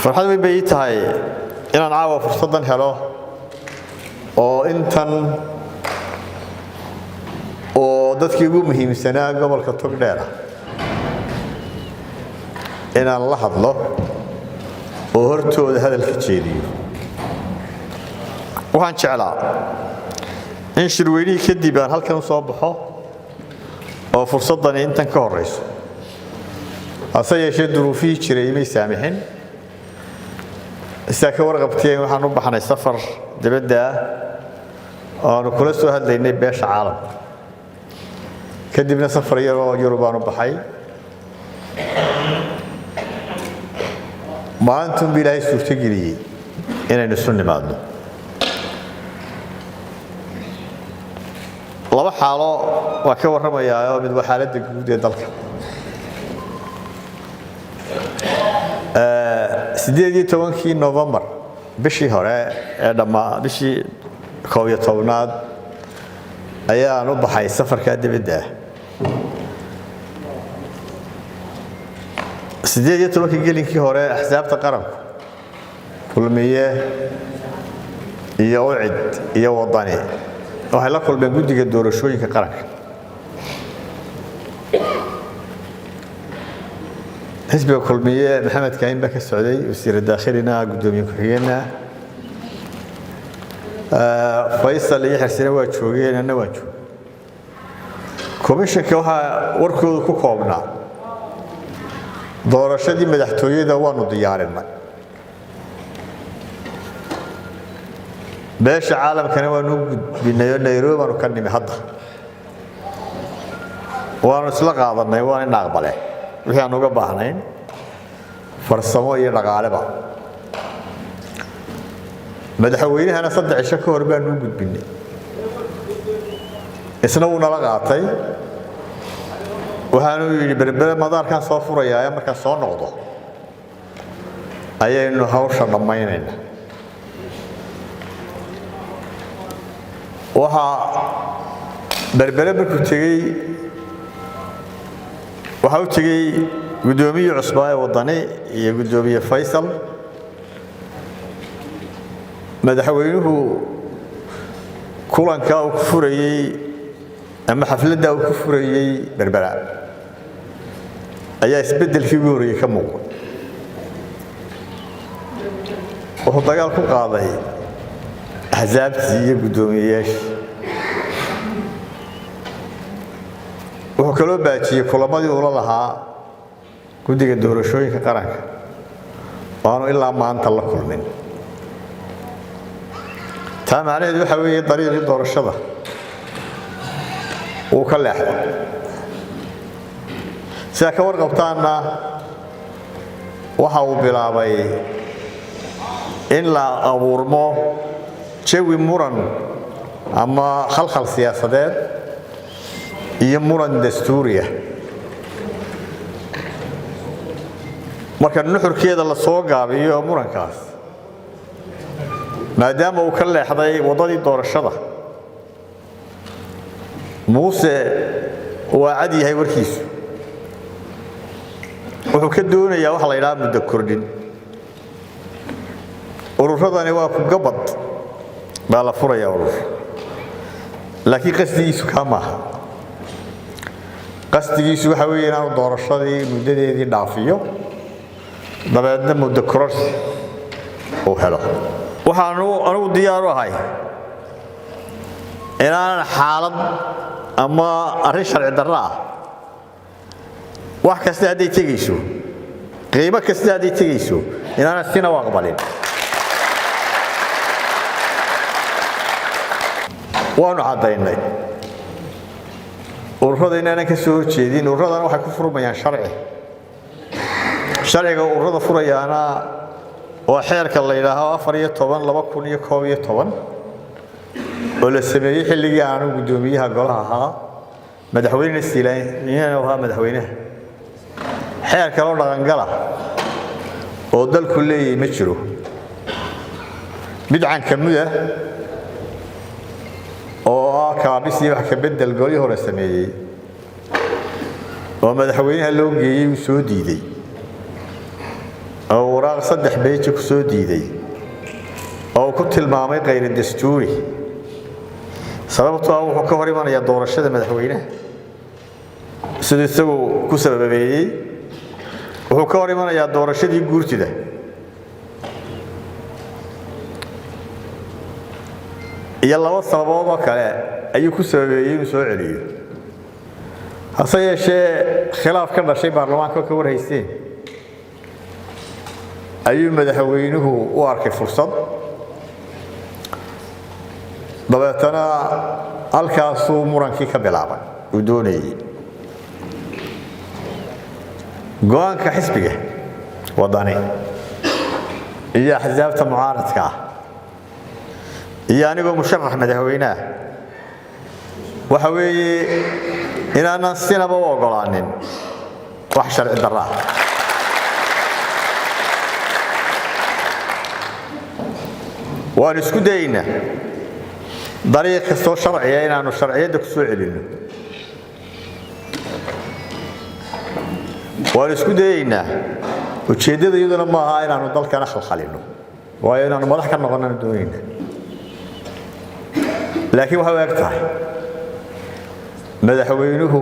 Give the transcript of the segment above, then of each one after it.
farxad weyn bay tahay inaan caawa fursadan helo oo intan oo dadkii ugu muhiimsanaa gobolka Togdheer inaan la hadlo oo hortooda hadalka jeediyo waxaan jeclaa in shirweynihii kadib aan halkan soo baxo oo fursadan intan ka horeyso hase yeeshee duruufihii jiray may saamixin isaga warqabteen waxaan u baxnay safar dibadda oo kula soo hadlaynay beesha caalamka kadibna safar yar oo Yurub aan u baxay maalintan bilaahay suurtageliyay inaynu soo nimaadno laba xaalo waa ka warramayaa mid waa xaaladda guud ee dalka 18 November bishii hore ee bishii 11aad ayaan u baxay safarka dibadda 18 gelinkii hore axsaabta qaranku kulmiye iyo ucid iyo wadani waxay la kulmeen guddiga doorashooyinka qaranka xisbiga kulmiye maxamed kaahin baa ka socday wasiir daakhilina gudoomiye ku-xigeenna Faysal iyo Xarsina waa joogeen anna waan joogay komishanka waxa warkoodu ku koobnaa doorashadii madaxtooyada waanu diyaarinay beesha caalamkana waanu gudbinay Nairobi waanu ka nimi hadda waanu isla qaadanay waana aqbalay wixii aan uga baahnayn farsamo iyo dhaqaaleba madaxweynahana 3 cisho ka hor baan u gudbinay isna uu nala qaatay waxaanu yiri berbera madaarkan soo furayaa marka soo noqdo ayaynu hawsha dhamaynayna waxa berbera markuu tagay waxa uu tagay gudoomiye cusub ee wadani iyo gudoomiye Faysal madaxweynuhu kulanka uu furayay ama xafladda uu furayay berbera ayaa isbedelkii ugu horreeyay ka muuqday wuxuu dagaal ku qaaday axsaabtii iyo gudoomiyeyaasha wuxuu kaloo baajiyay kulamadii uu la lahaa guddiga doorashooyinka qaranka waanu ilaa maanta la kulmin taa macnaheedu waxa weeye dariiqii doorashada uu ka leexday sida ka warqabtaana waxa uu bilaabay in la abuurmo jawi muran ama khalkhal siyaasadeed iyo muran dastuuriya marka nuxurkeeda la soo gaabiyo murankaas maadaama uu ka leexday wadadii doorashada muuse waa cad yahay warkiisu wuxuu ka doonayaa wax la yiraahdo muddo kordhin ururadani waa ku gabad baa la furayaa urur laakiin qasdigiisu kama aha qasdigiisu waxa weeye inuu doorashadii muddadeedii dhaafiyo dabeedna muddo kororsi uu helo waxaanu anigu diyaar u ahay inaan xaalad ama arrin sharci darro ah wax kasta haday tegayso qiimo kasta haday tegayso inaan sina aqbalin waanu cadaynay ururada inaan ka soo jeedin ururadana waxay ku furmayaan sharciga ururada furayaana oo xeerka la yiraahdo 14/2011 oo la sameeyay xilligii aanu gudoomiyaha golaha ahaa madaxweyne Siilaan waa madaxweynaha xeerka loo dhaqan gala oo dalku leeyahay ma jiro midcan kamida oo ka bisi wax ka bedel golii hore sameeyay oo madaxweynaha loo geeyay soo diiday oo waraaq 3 beej ku soo diiday oo ku tilmaamay qeyr dastuuri sababtoo ah wuxuu ka hor imanaya doorashada madaxweynaha sidoo isagu ku sababeeyay wuxuu ka hor imanaya doorashadii guurtida iyo laba sababood oo kale ayuu ku sababeeyay inuu soo celiyo hase yeeshee khilaaf ka dhashay baarlamaanka ka warhaysteen ayuu madaxweynuhu u arkay fursad dabeetana halkaasuu murankii ka bilaabay uu doonayay go'aanka xisbiga wadani iyo axsaabta mucaaradka ah iyo anigoo musharax madaxweynaha waxa weeye inaanan sinaba u ogolaanin wax sharci darro ah waan isku dayaynaa dariiq kastoo sharciya inaanu sharciyadda ku soo celinno waan isku dayaynaa ujeeddada iyaduna ma aha inaanu dalkana khalkhalino waayo inaanu madax ka noqonnana doonayna laakiin waxay u eg tahay madaxweynuhu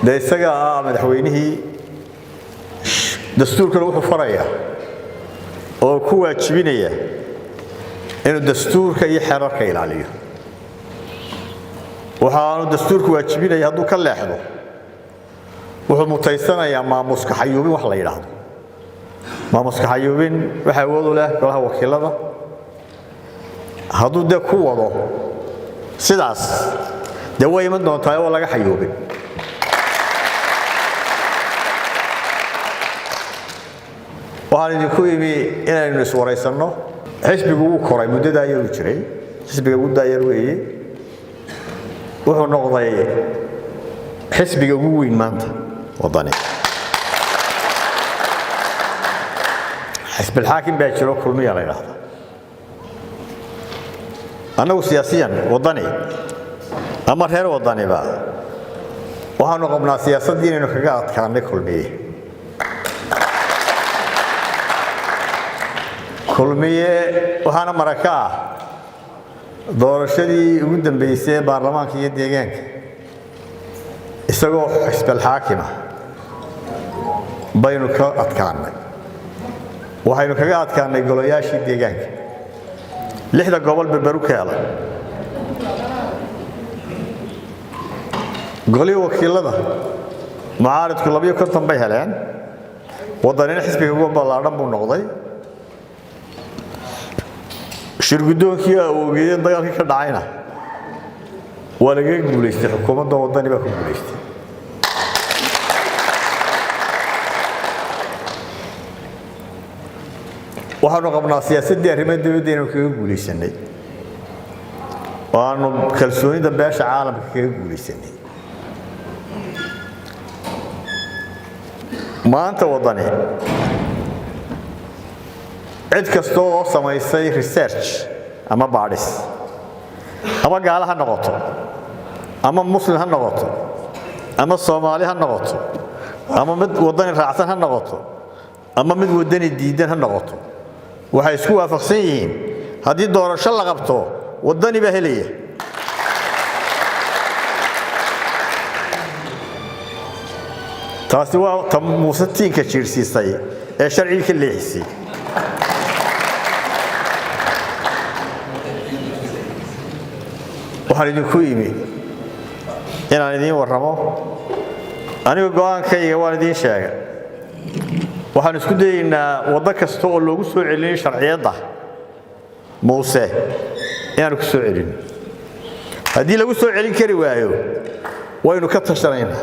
dee isaga ah madaxweynihii dastuurkana wuxuu farayaa oo ku waajibinaya inuu dastuurka iyo xeerarka ilaaliyo waxaanu dastuurku waajibinaya hadduu ka leexdo wuxuu mutaysanayaa maamuska xayuubin wax la yidhaahdo maamuska xayuubin waxa awood u leh golaha wakiilada hadduu dee ku wado sidaas dee way iman doontaa oo laga xayuubin waxaan idinku imi inaynu iswaraysanno xisbigu wuu koray muddada ayuu jiray xisbiga ugu daayar weeye wuxuu noqday xisbiga ugu weyn maanta wadani xisbi الحاكم baa jiro kulmiya la yiraahdo anagu siyaasiyan wadani ama reer wadani ba waxaanu qabnaa siyaasadda inaynu kaga adkaanay kulmiye waxaana maraka ah doorashadii ugu dambeysay baarlamaanka iyo deegaanka isagoo xisbi الحاكم baynu ka adkaanay waxaynu kaga adkaanay golayaashii deegaanka 6 gobol berberu ka helay golii wakiilada mucaaradku 12 bay heleen wadanina xisbiga ugu ballaaran buu noqday shirgudoonkii awgeeyay dagaalkii ka dhacayna waa laga guuleystay xukuumadda wadani baa ku guuleystay waxaanu qabnaa siyaasadii arrimaha dawladda inaynu kaga guuleysanay waanu kalsoonida beesha caalamka kaga guuleysanay maanta wadani cid kasta oo samaysay research ama baadhis ama gaala ha noqoto ama muslim ha noqoto ama Soomaali ha noqoto ama mid wadani raacsan ha noqoto ama mid wadani diidan ha noqoto waxay isku waafaqsan yihiin haddii doorasho la qabto wadani baa helaya taasi waa tamuusatiinka jiirsiisay ee sharciga ka leexisay waxaan idinku imi inaan idiin warramo anigu go'aankayga waan idiin sheegay waxaan isku dayaynaa waddo kasta oo loogu soo celiyay sharciyadda muuse inaan ku soo celin haddii lagu soo celin kari waayo waynu ka tashanaynaa